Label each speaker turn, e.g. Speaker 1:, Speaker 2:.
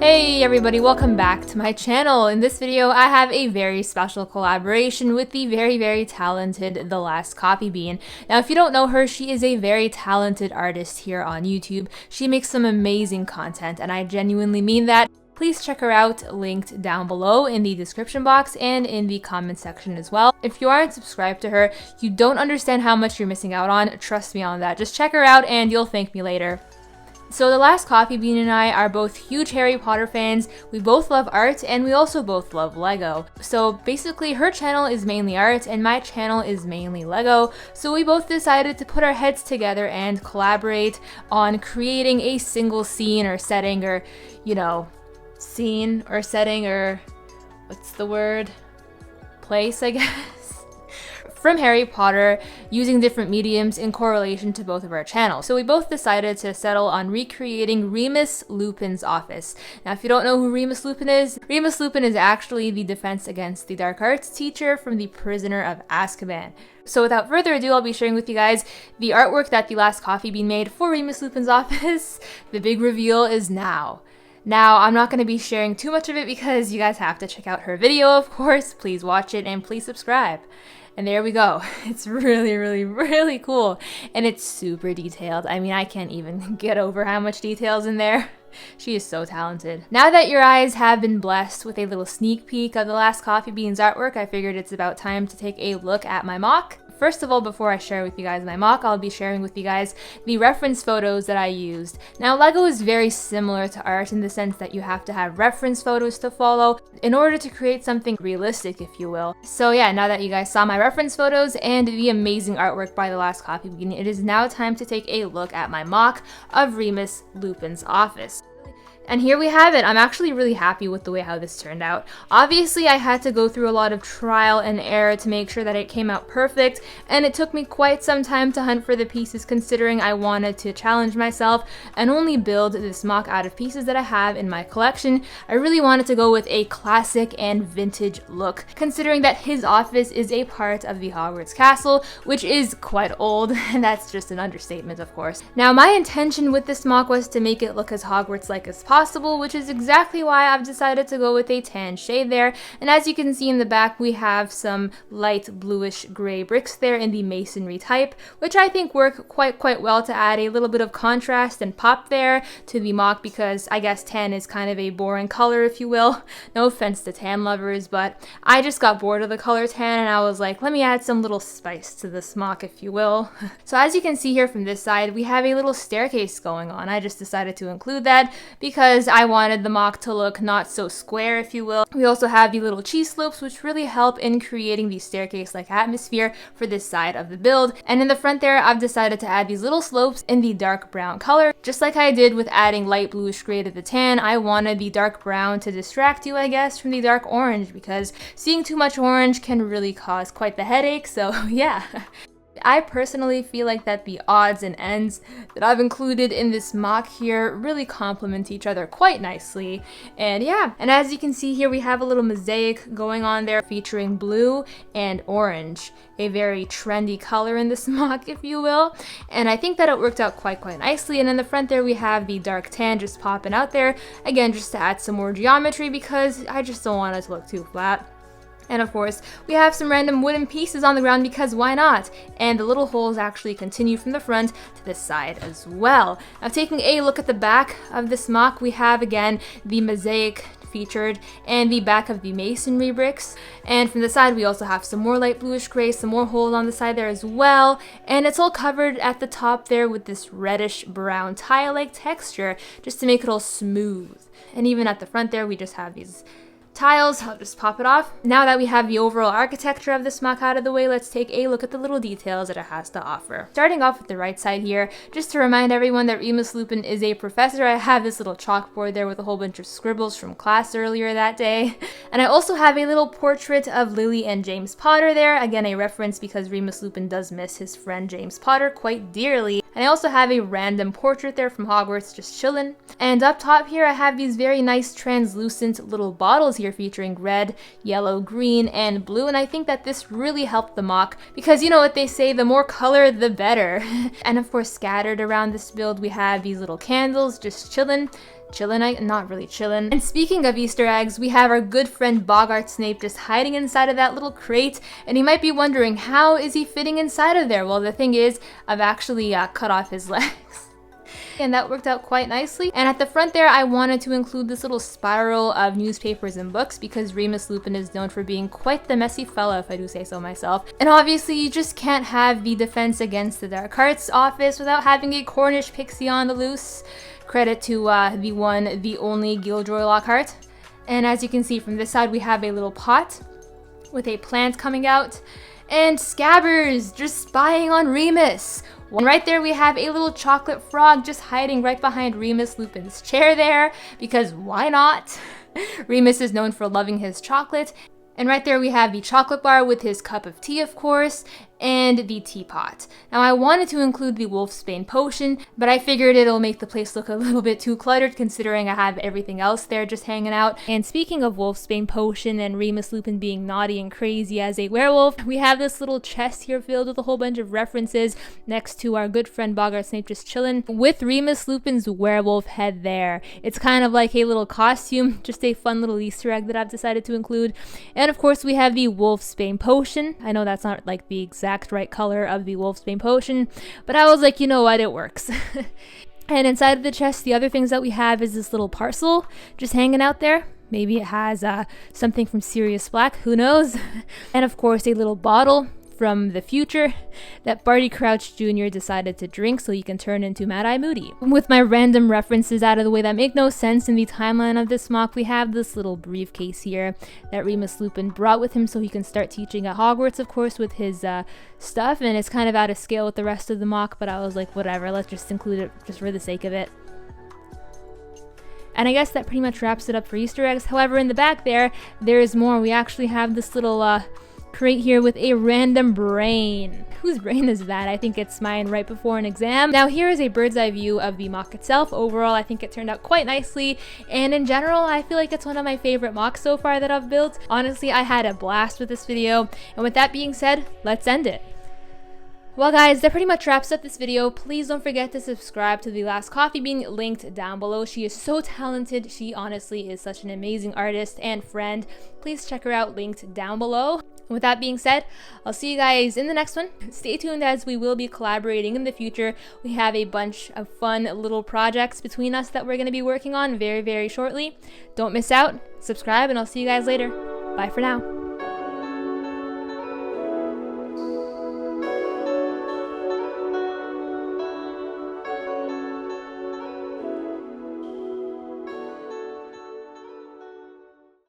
Speaker 1: Hey everybody, welcome back to my channel. In this video, I have a very special collaboration with the very talented The Last Coffee Bean. Now, if you don't know her, she is a very talented artist here on YouTube. She makes some amazing content, and I genuinely mean that. Please check her out, linked down below in the description box and in the comment section as well. If you aren't subscribed to her, you don't understand how much you're missing out on. Trust me on that. Just check her out and you'll thank me later. So The Last Coffee Bean and I are both huge Harry Potter fans. We both love art and we also both love Lego. So basically her channel is mainly art and my channel is mainly Lego. So we both decided to put our heads together and collaborate on creating a single scene or setting or, you know, scene or setting or what's the word? Place, I guess. From Harry Potter using different mediums in correlation to both of our channels. So we both decided to settle on recreating Remus Lupin's office. Now, if you don't know who Remus Lupin is actually the Defense Against the Dark Arts teacher from The Prisoner of Azkaban. So without further ado, I'll be sharing with you guys the artwork that The Last Coffee Bean made for Remus Lupin's office. The big reveal is now. Now, I'm not going to be sharing too much of it because you guys have to check out her video, of course. Please watch it and please subscribe. And there we go. It's really cool. And it's super detailed. I mean, I can't even get over how much detail's in there. She is so talented. Now that your eyes have been blessed with a little sneak peek of The Last Coffee Bean's artwork, I figured it's about time to take a look at my MOC. First of all, before I share with you guys my MOC, I'll be sharing with you guys the reference photos that I used. Now, Lego is very similar to art in the sense that you have to have reference photos to follow in order to create something realistic, if you will. So yeah, now that you guys saw my reference photos and the amazing artwork by The Last Coffee Bean, it is now time to take a look at my MOC of Remus Lupin's office. And here we have it. I'm actually really happy with the way how this turned out. Obviously, I had to go through a lot of trial and error to make sure that it came out perfect, and it took me quite some time to hunt for the pieces considering I wanted to challenge myself and only build this MOC out of pieces that I have in my collection. I really wanted to go with a classic and vintage look, considering that his office is a part of the Hogwarts castle, which is quite old, and that's just an understatement, of course. Now, my intention with this MOC was to make it look as Hogwarts-like as possible, which is exactly why I've decided to go with a tan shade there. And as you can see in the back, we have some light bluish gray bricks there in the masonry type, which I think work quite well to add a little bit of contrast and pop there to the MOC, because I guess tan is kind of a boring color, if you will. No offense to tan lovers, but I just got bored of the color tan and I was like, let me add some little spice to this MOC, if you will. So as you can see here from this side, we have a little staircase going on. I just decided to include that because I wanted the MOC to look not so square, if you will. We also have the little cheese slopes, which really help in creating the staircase-like atmosphere for this side of the build. And in the front there, I've decided to add these little slopes in the dark brown color. Just like I did with adding light bluish gray to the tan, I wanted the dark brown to distract you, I guess, from the dark orange, because seeing too much orange can really cause quite the headache, so yeah. I personally feel like that the odds and ends that I've included in this MOC here really complement each other quite nicely. And yeah, and as you can see here, we have a little mosaic going on there featuring blue and orange, a very trendy color in this MOC, if you will. And I think that it worked out quite nicely. And in the front there, we have the dark tan just popping out there, again, just to add some more geometry because I just don't want it to look too flat. And of course, we have some random wooden pieces on the ground because why not? And the little holes actually continue from the front to this side as well. Now, taking a look at the back of this MOC, we have again the mosaic featured and the back of the masonry bricks. And from the side, we also have some more light bluish gray, some more holes on the side there as well. And it's all covered at the top there with this reddish brown tile-like texture just to make it all smooth. And even at the front there, we just have these tiles. I'll just pop it off. Now that we have the overall architecture of this MOC out of the way, let's take a look at the little details that it has to offer. Starting off with the right side here, just to remind everyone that Remus Lupin is a professor, I have this little chalkboard there with a whole bunch of scribbles from class earlier that day. And I also have a little portrait of Lily and James Potter there, again a reference because Remus Lupin does miss his friend James Potter quite dearly. And I also have a random portrait there from Hogwarts just chillin'. And up top here I have these very nice translucent little bottles here featuring red, yellow, green, and blue. And I think that this really helped the MOC because you know what they say, the more color the better. And of course scattered around this build we have these little candles just chillin'. Not really chillin'. And speaking of Easter eggs, we have our good friend Bogart Snape just hiding inside of that little crate, and you might be wondering, how is he fitting inside of there? Well, the thing is, I've actually cut off his legs. And that worked out quite nicely. And at the front there, I wanted to include this little spiral of newspapers and books because Remus Lupin is known for being quite the messy fella, if I do say so myself. And obviously, you just can't have the Defense Against the Dark Arts office without having a Cornish pixie on the loose. Credit to the one, the only Gilderoy Lockhart. And as you can see from this side, we have a little pot with a plant coming out. And Scabbers just spying on Remus. And right there we have a little chocolate frog just hiding right behind Remus Lupin's chair there, because why not? Remus is known for loving his chocolate. And right there we have the chocolate bar with his cup of tea, of course, and the teapot. Now I wanted to include the Wolfsbane potion, but I figured it'll make the place look a little bit too cluttered considering I have everything else there just hanging out. And speaking of Wolfsbane potion and Remus Lupin being naughty and crazy as a werewolf, we have this little chest here filled with a whole bunch of references next to our good friend Bogart Snape just chillin' with Remus Lupin's werewolf head there. It's kind of like a little costume, just a fun little Easter egg that I've decided to include. And of course we have the Wolfsbane potion. I know that's not like the exact right color of the Wolfsbane potion, but I was like, you know what, it works. And inside of the chest, the other things that we have is this little parcel just hanging out there. Maybe it has something from Sirius Black, who knows? And of course a little bottle from the future that Barty Crouch Jr. decided to drink so he can turn into Mad-Eye Moody. With my random references out of the way that make no sense in the timeline of this MOC, we have this little briefcase here that Remus Lupin brought with him so he can start teaching at Hogwarts, of course, with his stuff, and it's kind of out of scale with the rest of the MOC, but I was like, whatever, let's just include it just for the sake of it. And I guess that pretty much wraps it up for Easter eggs. However, in the back there is more. We actually have this little crate here with a random brain. Whose brain is that? I think it's mine right before an exam. Now here is a bird's eye view of the MOC itself. Overall, I think it turned out quite nicely, and in general, I feel like it's one of my favorite MOCs so far that I've built. Honestly, I had a blast with this video, and with that being said, let's end it. Well guys, that pretty much wraps up this video. Please don't forget to subscribe to The Last Coffee Bean, linked down below. She is so talented. She honestly is such an amazing artist and friend. Please check her out, linked down below. With that being said, I'll see you guys in the next one. Stay tuned as we will be collaborating in the future. We have a bunch of fun little projects between us that we're going to be working on very, very shortly. Don't miss out, subscribe, and I'll see you guys later. Bye for now.